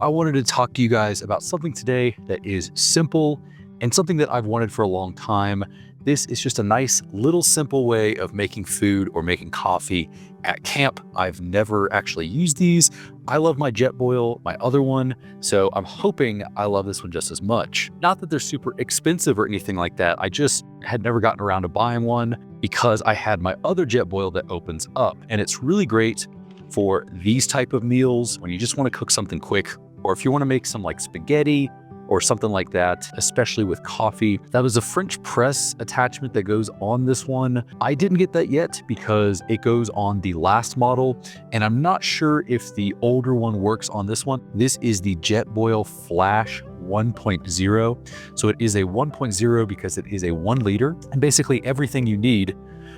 I wanted to talk to you guys about something today that is simple and something that I've wanted for a long time. This is just a nice little simple way of making food or making coffee at camp. I've never actually used these. I love my Jetboil, my other one, so I'm hoping I love this one just as much. Not that they're super expensive or anything like that. I just had never gotten around to buying one because I had my other Jetboil that opens up, and it's really great for these type of meals when you just want to cook something quick, or if you want to make some like spaghetti or something like that, especially with coffee. That was a French press attachment that goes on this one. I didn't get that yet because it goes on the last model, and I'm not sure if the older one works on this one. This is the Jetboil Flash 1.0. So it is a 1.0 because it is a 1 liter, and basically everything you need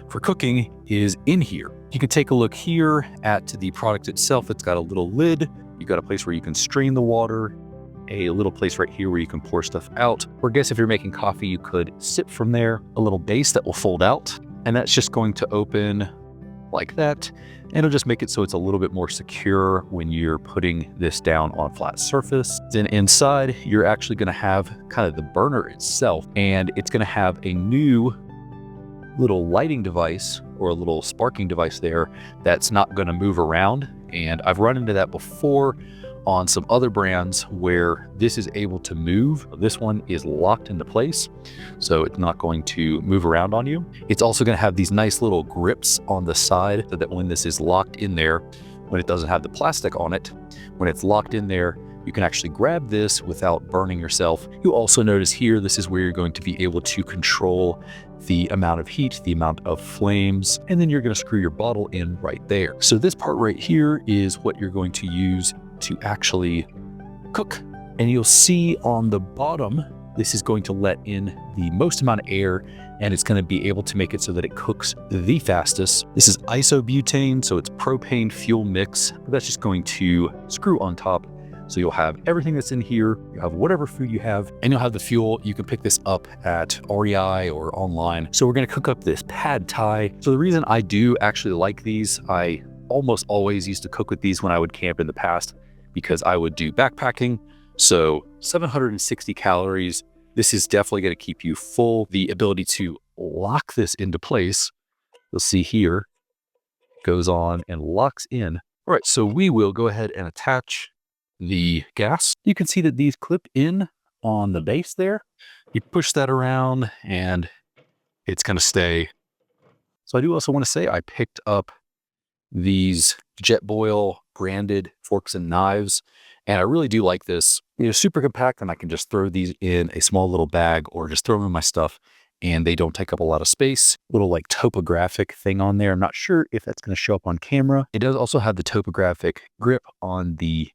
for cooking is in here. You can take a look here at the product itself. It's got a little lid. You got a place where you can strain the water, a little place right here where you can pour stuff out. Or I guess if you're making coffee, you could sip from there. A little base that will fold out, and that's just going to open like that. And it'll just make it so it's a little bit more secure when you're putting this down on a flat surface. Then inside, you're actually gonna have kind of the burner itself, and it's gonna have a new little lighting device or a little sparking device there that's not going to move around. And I've run into that before on some other brands where this is able to move. This one is locked into place, so it's not going to move around on you. It's also going to have these nice little grips on the side so that when this is locked in there, when it doesn't have the plastic on it, when it's locked in there, you can actually grab this without burning yourself. You'll also notice here, this is where you're going to be able to control the amount of heat, the amount of flames, and then you're going to screw your bottle in right there. So this part right here is what you're going to use to actually cook. And you'll see on the bottom, this is going to let in the most amount of air, and it's going to be able to make it so that it cooks the fastest. This is isobutane, so it's propane fuel mix. That's just going to screw on top. So you'll have everything that's in here, you have whatever food you have, and you'll have the fuel. You can pick this up at REI or online. So we're gonna cook up this pad thai. So the reason I do actually like these, I almost always used to cook with these when I would camp in the past because I would do backpacking. So 760 calories. This is definitely gonna keep you full. The ability to lock this into place, you'll see here, goes on and locks in. All right, so we will go ahead and attach the gas. You can see that these clip in on the base there. You push that around and it's going to stay. So I do also want to say I picked up these Jetboil branded forks and knives, and I really do like this. Super compact, and I can just throw these in a small little bag or just throw them in my stuff, and they don't take up a lot of space. Little like topographic thing on there. I'm not sure if that's going to show up on camera. It does also have the topographic grip on the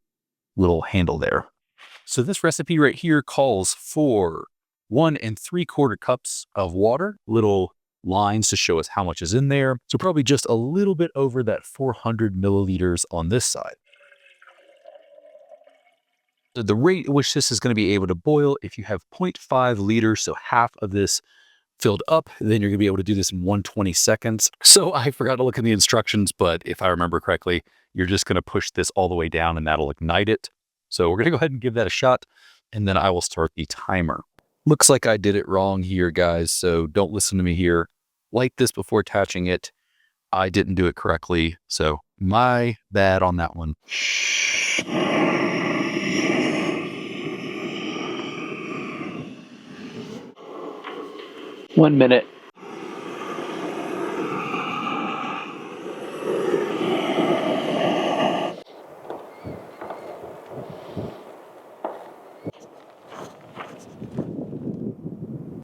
little handle there. So this recipe right here calls for 1 3/4 cups of water, little lines to show us how much is in there. So probably just a little bit over that 400 milliliters on this side. So the rate at which this is going to be able to boil, if you have 0.5 liters, so half of this filled up, then you're gonna be able to do this in 120 seconds. So I forgot to look in the instructions, but if I remember correctly, you're just gonna push this all the way down and that'll ignite it. So we're gonna go ahead and give that a shot, and then I will start the timer. Looks like I did it wrong here, guys, so don't listen to me here. Light this before attaching it. I didn't do it correctly, so my bad on that one. 1 minute.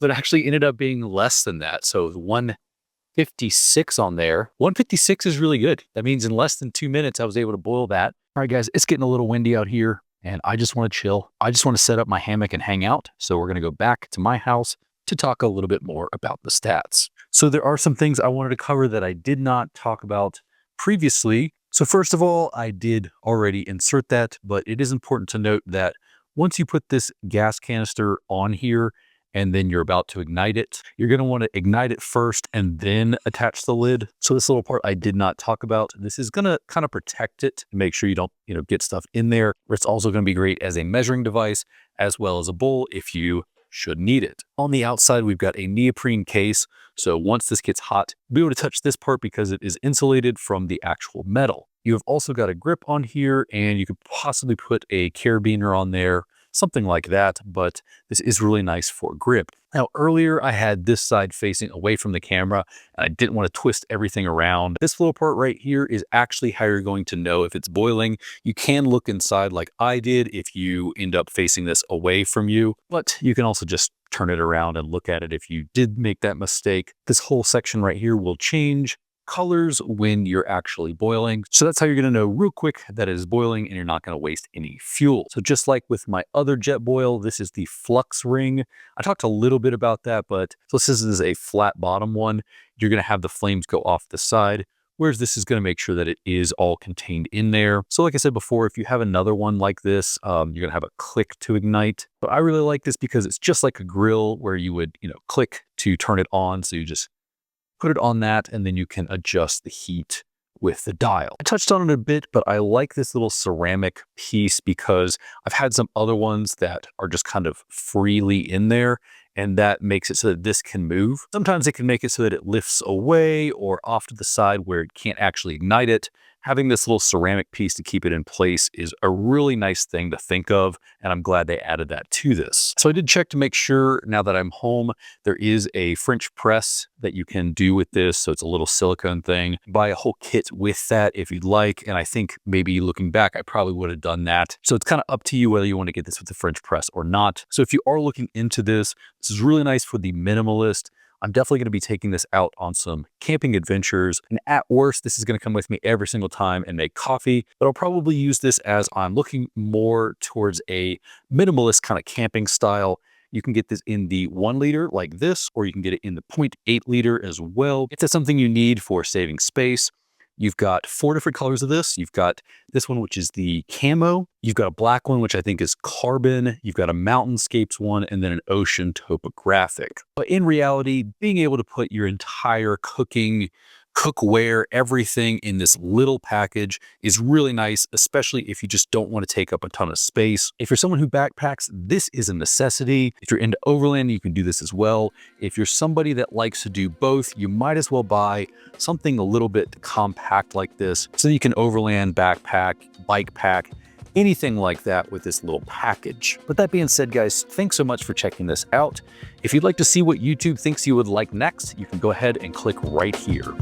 But actually ended up being less than that. So 156 on there. 156 is really good. That means in less than 2 minutes, I was able to boil that. All right, guys, it's getting a little windy out here and I just want to chill. I just want to set up my hammock and hang out. So we're going to go back to my house to talk a little bit more about the stats. So there are some things I wanted to cover that I did not talk about previously. So first of all, I did already insert that, but it is important to note that once you put this gas canister on here, and then you're about to ignite it, you're going to want to ignite it first and then attach the lid. So this little part I did not talk about. This is going to kind of protect it to make sure you don't, get stuff in there. It's also going to be great as a measuring device as well as a bowl if you should need it. On the outside, we've got a neoprene case. So once this gets hot, you'll be able to touch this part because it is insulated from the actual metal. You have also got a grip on here, and you could possibly put a carabiner on there, something like that, but this is really nice for grip. Now, earlier I had this side facing away from the camera, and I didn't want to twist everything around. This little part right here is actually how you're going to know if it's boiling. You can look inside like I did if you end up facing this away from you, but you can also just turn it around and look at it if you did make that mistake. This whole section right here will change colors when you're actually boiling. So that's how you're going to know real quick that it is boiling and you're not going to waste any fuel. So just like with my other Jetboil, this is the flux ring. I talked a little bit about that, but so this is a flat bottom one. You're going to have the flames go off the side, whereas this is going to make sure that it is all contained in there. So like I said before, if you have another one like this, you're going to have a click to ignite. But I really like this because it's just like a grill where you would, click to turn it on. So you just put it on that, and then you can adjust the heat with the dial. I touched on it a bit, but I like this little ceramic piece because I've had some other ones that are just kind of freely in there, and that makes it so that this can move. Sometimes it can make it so that it lifts away or off to the side where it can't actually ignite it. Having this little ceramic piece to keep it in place is a really nice thing to think of, and I'm glad they added that to this. So I did check to make sure now that I'm home, there is a French press that you can do with this. So it's a little silicone thing. Buy a whole kit with that if you'd like, and I think maybe looking back, I probably would have done that. So it's kind of up to you whether you want to get this with the French press or not. So if you are looking into this, this is really nice for the minimalist. I'm definitely going to be taking this out on some camping adventures. And at worst, this is going to come with me every single time and make coffee. But I'll probably use this as I'm looking more towards a minimalist kind of camping style. You can get this in the 1 liter like this, or you can get it in the 0.8 liter as well. If that's something you need for saving space. You've got 4 different colors of this. You've got this one, which is the camo. You've got a black one, which I think is carbon. You've got a mountainscapes one, and then an ocean topographic. But in reality, being able to put your entire cookware, everything in this little package is really nice, especially if you just don't want to take up a ton of space. If you're someone who backpacks, this is a necessity. If you're into overland, you can do this as well. If you're somebody that likes to do both, you might as well buy something a little bit compact like this so you can overland, backpack, bike pack, anything like that with this little package. But that being said, guys, thanks so much for checking this out. If you'd like to see what YouTube thinks you would like next, you can go ahead and click right here.